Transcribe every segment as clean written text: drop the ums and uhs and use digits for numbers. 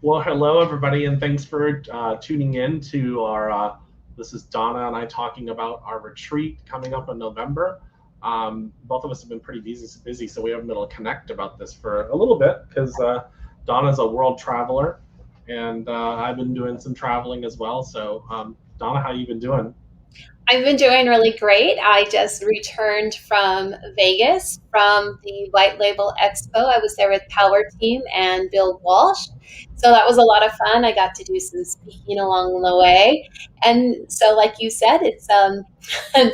Well, hello everybody, and thanks for tuning in to our. This is Dawna and I talking about our retreat coming up in November. Both of us have been pretty busy, so we haven't been able to connect about this for a little bit because Donna's a world traveler, and I've been doing some traveling as well. So, Donna, how you been doing? I've been doing really great. I just returned from Vegas from the White Label Expo. I was there with Power Team and Bill Walsh. So that was a lot of fun. I got to do some speaking along the way. And so like you said, it's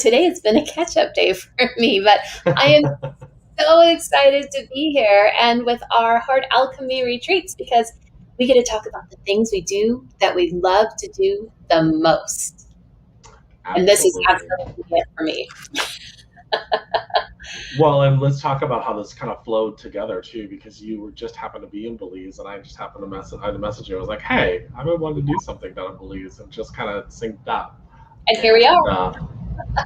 today it's been a catch-up day for me, but I am so excited to be here and with our Heart Alchemy retreats because we get to talk about the things we do that we love to do the most. And this is Absolutely. absolutely it for me. Well, and let's talk about how this kind of flowed together too, because you were just happened to be in Belize, and I just happened to message you. I was like, "Hey, I've been wanting to do something down in Belize," and just kind of synced up. And here we And are.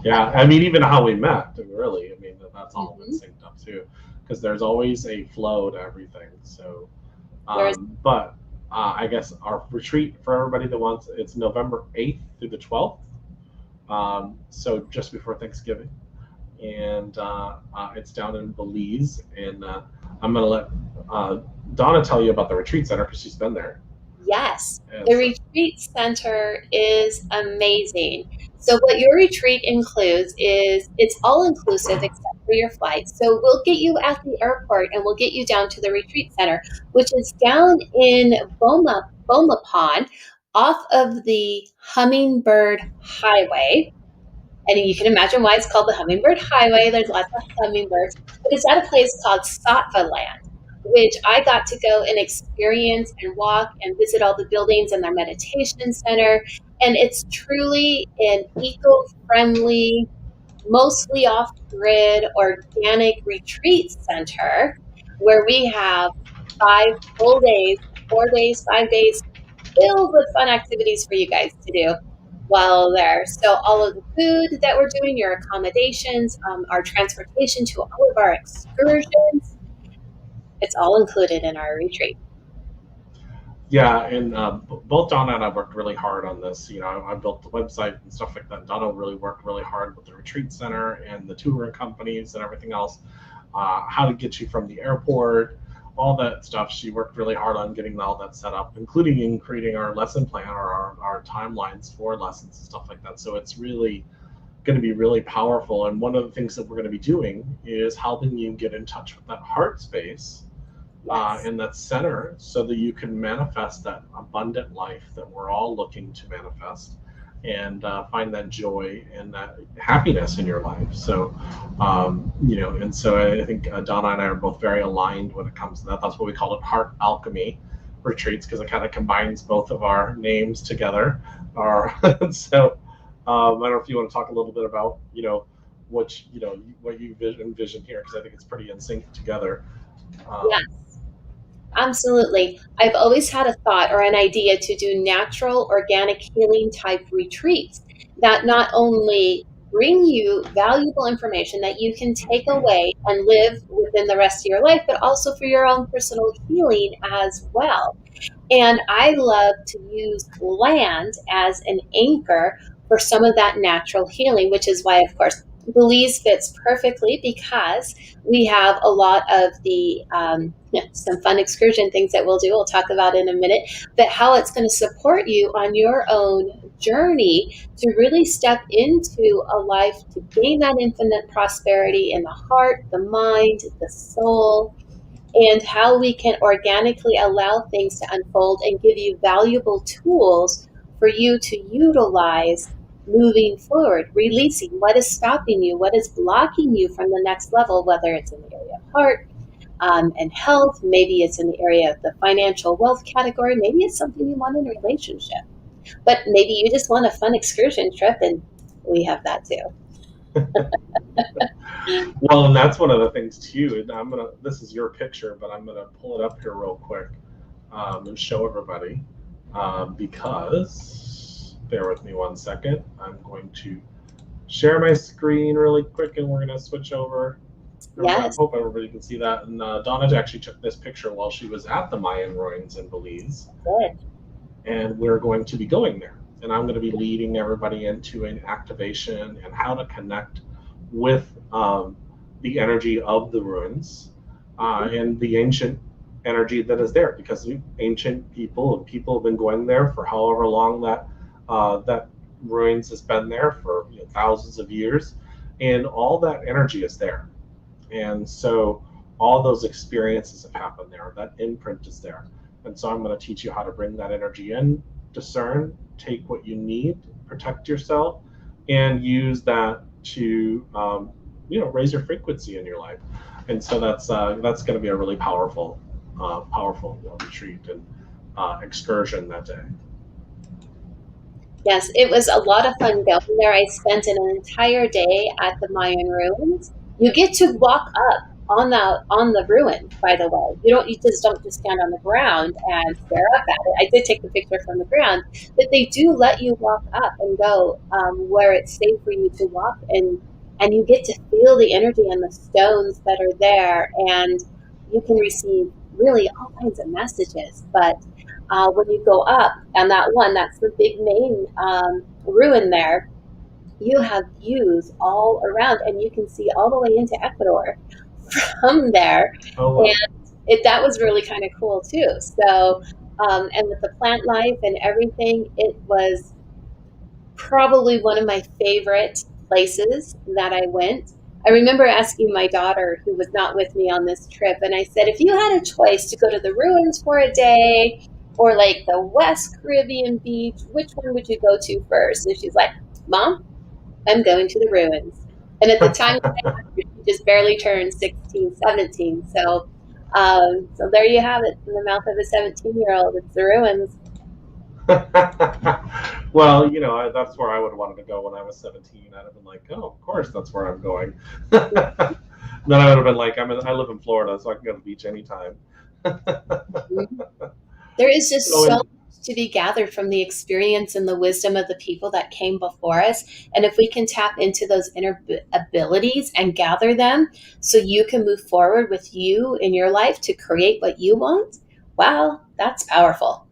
yeah, I mean, even how we met, really, I mean, that's all been Mhm. synced up too, because there's always a flow to everything. So, There's but I guess our retreat for everybody that wants it's November 8th through the 12th. So just before Thanksgiving, and it's down in Belize. And I'm going to let uh, Donna tell you about the retreat center because she's been there. Yes, And the so, retreat center is amazing. So what your retreat includes is it's all inclusive except for your flight. So we'll get you at the airport and we'll get you down to the retreat center, which is down in Boma Pond off of the Hummingbird Highway. And you can imagine why it's called the Hummingbird Highway. There's lots of hummingbirds. But it's at a place called Sattva Land, which I got to go and experience and walk and visit all the buildings and their meditation center. And it's truly an eco friendly, mostly off grid, organic retreat center where we have 5 full days, 4 days, 5 days filled with fun activities for you guys to do while there. So all of the food that we're doing, your accommodations, our transportation to all of our excursions, it's all included in our retreat. yeah, and both Donna and I worked really hard on this. I built the website and stuff like that. Donna really worked really hard with the retreat center and the touring companies and everything else. How to get you from the airport, all that stuff. She worked really hard on getting all that set up, including in creating our lesson plan or our timelines for lessons and stuff like that. So it's really going to be really powerful. And one of the things that we're going to be doing is helping you get in touch with that heart space Yes. in that center so that you can manifest that abundant life that we're all looking to manifest and find that joy and that happiness in your life. So, and so I think Donna and I are both very aligned when it comes to that. That's what we call it Heart Alchemy retreats because it kind of combines both of our names together. So, I don't know if you want to talk a little bit about, what you envision here because I think it's pretty in sync together. Yeah, Um, absolutely. I've always had a thought or an idea to do natural, organic healing type retreats that not only bring you valuable information that you can take away and live within the rest of your life, but also for your own personal healing as well. And I love to use land as an anchor for some of that natural healing, which is why, of course, Belize fits perfectly because we have a lot of the some fun excursion things that we'll do. We'll talk about in a minute, but how it's going to support you on your own journey to really step into a life to gain that infinite prosperity in the heart, the mind, the soul, and how we can organically allow things to unfold and give you valuable tools for you to utilize moving forward, releasing what is stopping you, what is blocking you from the next level, whether it's in the area of heart and health, maybe it's in the area of the financial wealth category, maybe it's something you want in a relationship, but maybe you just want a fun excursion trip, and we have that too. Well, and that's one of the things too. And this is your picture, but I'm gonna pull it up here real quick and show everybody because bear with me 1 second. I'm going to share my screen really quick, and we're gonna switch over. I Yes. hope everybody can see that. And Donna actually took this picture while she was at the Mayan ruins in Belize, Good. and we're going to be going there. And I'm going to be leading everybody into an activation and how to connect with the energy of the ruins and the ancient energy that is there, because ancient people have been going there for however long that ruins has been there for, thousands of years, and all that energy is there. And so all those experiences have happened there. That imprint is there. And so I'm going to teach you how to bring that energy in, discern, take what you need, protect yourself, and use that to, raise your frequency in your life. And so that's going to be a really powerful retreat and excursion that day. Yes, it was a lot of fun going there. I spent an entire day at the Mayan ruins. You get to walk up on the ruins, by the way. You just don't just stand on the ground and stare up at it. I did take the picture from the ground, but they do let you walk up and go where it's safe for you to walk, and you get to feel the energy and the stones that are there, and you can receive really all kinds of messages. But when you go up and that's the big main ruin there, you have views all around, and you can see all the way into Ecuador from there. Oh, wow. And that was really kind of cool too. So, and with the plant life and everything, it was probably one of my favorite places that I went. I remember asking my daughter, who was not with me on this trip, and I said, if you had a choice to go to the ruins for a day or like the West Caribbean beach, which one would you go to first? And she's like, Mom, I'm going to the ruins. And at the time, she just barely turned 16, 17. So there you have it in the mouth of a 17-year-old. It's the ruins. Well, that's where I would have wanted to go when I was 17. I'd have been like, oh, of course, that's where I'm going. Then I would have been like, I live in Florida, so I can go to the beach anytime. There is just So, so much to be gathered from the experience and the wisdom of the people that came before us. And if we can tap into those inner abilities and gather them so you can move forward with you in your life to create what you want, wow, that's powerful.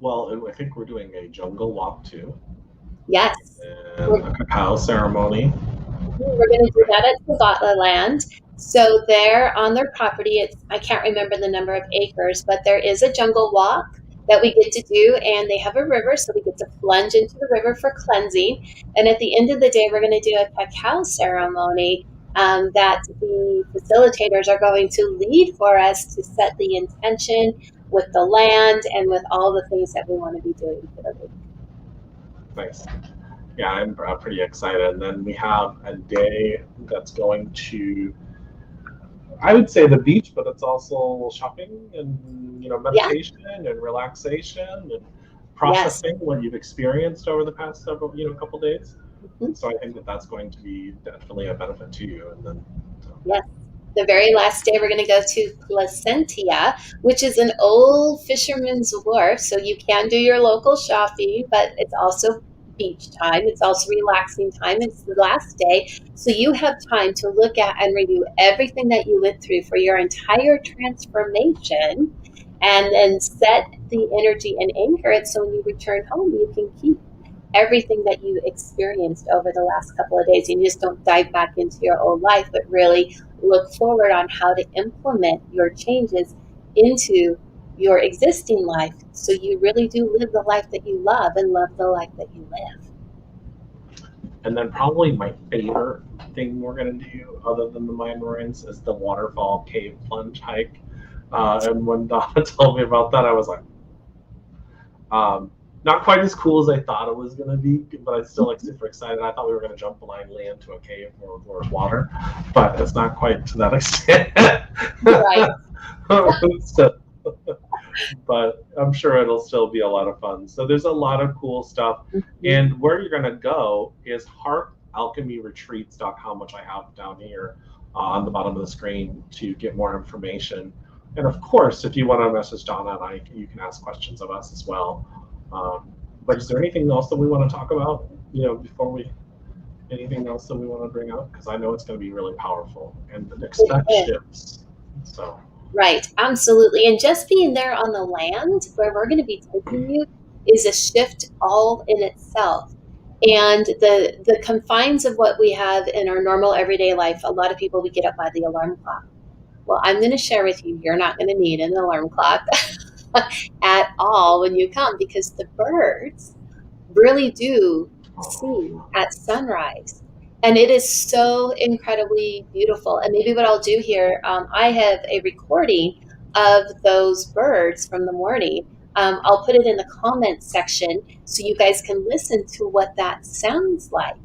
well, I think we're doing a jungle walk too, Yes. and a cacao ceremony. We're going to do that at Savatla Land. So there on their property, I can't remember the number of acres, but there is a jungle walk that we get to do, and they have a river, so we get to plunge into the river for cleansing. And at the end of the day, we're going to do a cacao ceremony that the facilitators are going to lead for us to set the intention with the land and with all the things that we want to be doing for the week. Nice. Yeah, I'm pretty excited. And then we have a day that's going to, I would say, the beach, but it's also shopping and Yeah. meditation and relaxation and Yes. processing what you've experienced over the past several couple days. Mhm. So I think that's going to be definitely a benefit to you. And then, Yes. The very last day, we're going to go to Placentia, which is an old fisherman's wharf. So you can do your local shopping, but it's also beach time. It's also relaxing time. It's the last day. So you have time to look at and review everything that you went through for your entire transformation, and then set the energy and anchor it so when you return home, you can keep everything that you experienced over the last couple of days. And you just don't dive back into your old life, but really look forward on how to implement your changes into your existing life so you really do live the life that you love and love the life that you live. and then probably my favorite thing we're going to do, other than the Mayan ruins, is the Waterfall cave plunge hike. And when Donna told me about that, I was like, not quite as cool as I thought it was going to be, but I'm still like super excited. I thought we were going to jump blindly into a cave where there's water, but it's not quite to that extent. Right. So, but I'm sure it'll still be a lot of fun. So there's a lot of cool stuff. And where you're going to go is heartalchemyretreats.com, which I have down here on the bottom of the screen to get more information. And of course, if you want to message Dawna and I, you can ask questions of us as well. But is there anything else that we want to talk about, before we Anything else that we want to bring up? Because I know it's going to be really powerful and It expect is. shifts. So, Right, absolutely. And just being there on the land where we're going to be taking you is a shift all in itself. And the confines of what we have in our normal everyday life, a lot of people, we get up by the alarm clock. Well, I'm going to share with you, you're not going to need an alarm clock at all when you come, because the birds really do sing oh, at sunrise. And it is so incredibly beautiful. And maybe what I'll do here, I have a recording of those birds from the morning. I'll put it in the comments section so you guys can listen to what that sounds like.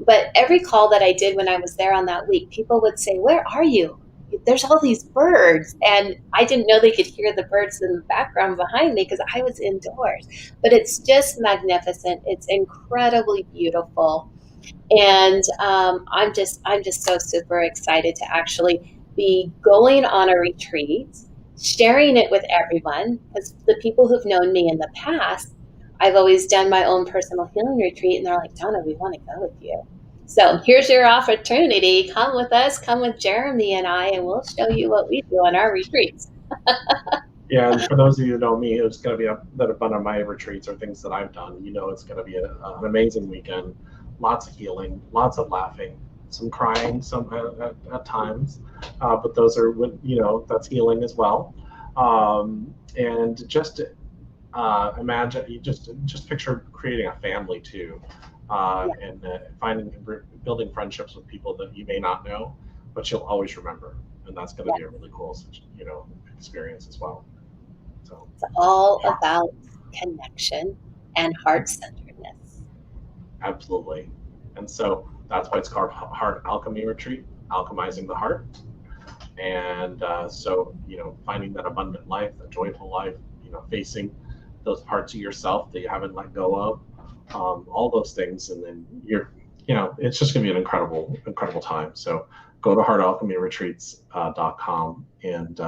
But every call that I did when I was there on that week, people would say, "Where are you? There's all these birds." And I didn't know they could hear the birds in the background behind me because I was indoors. But it's just magnificent. It's incredibly beautiful. And I'm just so super excited to actually be going on a retreat, sharing it with everyone, because the people who've known me in the past, I've always done my own personal healing retreat, and they're like, "Dawna, we want to go with you." So here's your opportunity. Come with us, come with Jeremy and I, and we'll show you what we do on our retreats. yeah. And for those of you who know me, it's going to be that have been on my retreats or things that I've done. You know, it's going to be an amazing weekend. Lots of healing, lots of laughing, some crying, some at times, but those are that's healing as well. And just imagine you just picture creating a family too, Yeah, and finding building friendships with people that you may not know, but you'll always remember, and that's going to yeah. be a really cool experience as well. So It's all yeah, about connection and heart centeredness. absolutely, and so that's why it's called Heart Alchemy Retreat, alchemizing the heart, and so finding that abundant life, a joyful life, facing those parts of yourself that you haven't let go of, all those things, and then it's just going to be an incredible time. So go to heartalchemyretreats.com and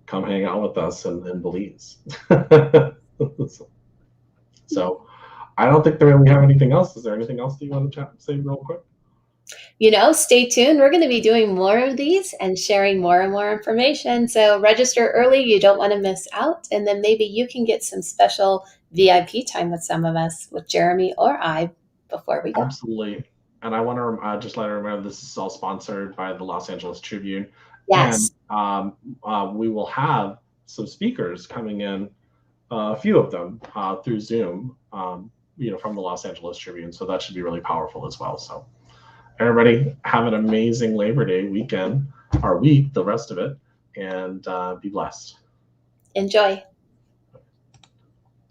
come hang out with us in Belize. So I don't think that we have anything else. Is there anything else that you want to say real quick? Stay tuned. We're going to be doing more of these and sharing more and more information. So register early. You don't want to miss out. And then maybe you can get some special VIP time with some of us, with Jeremy or I, before we go. Absolutely. And I want to just let everyone know this is all sponsored by the Los Angeles Tribune. And Yes. we will have some speakers coming in, a few of them through Zoom, from the Los Angeles Tribune. So that should be really powerful as well. So everybody have an amazing Labor Day weekend, or week, the rest of it, and be blessed. Enjoy.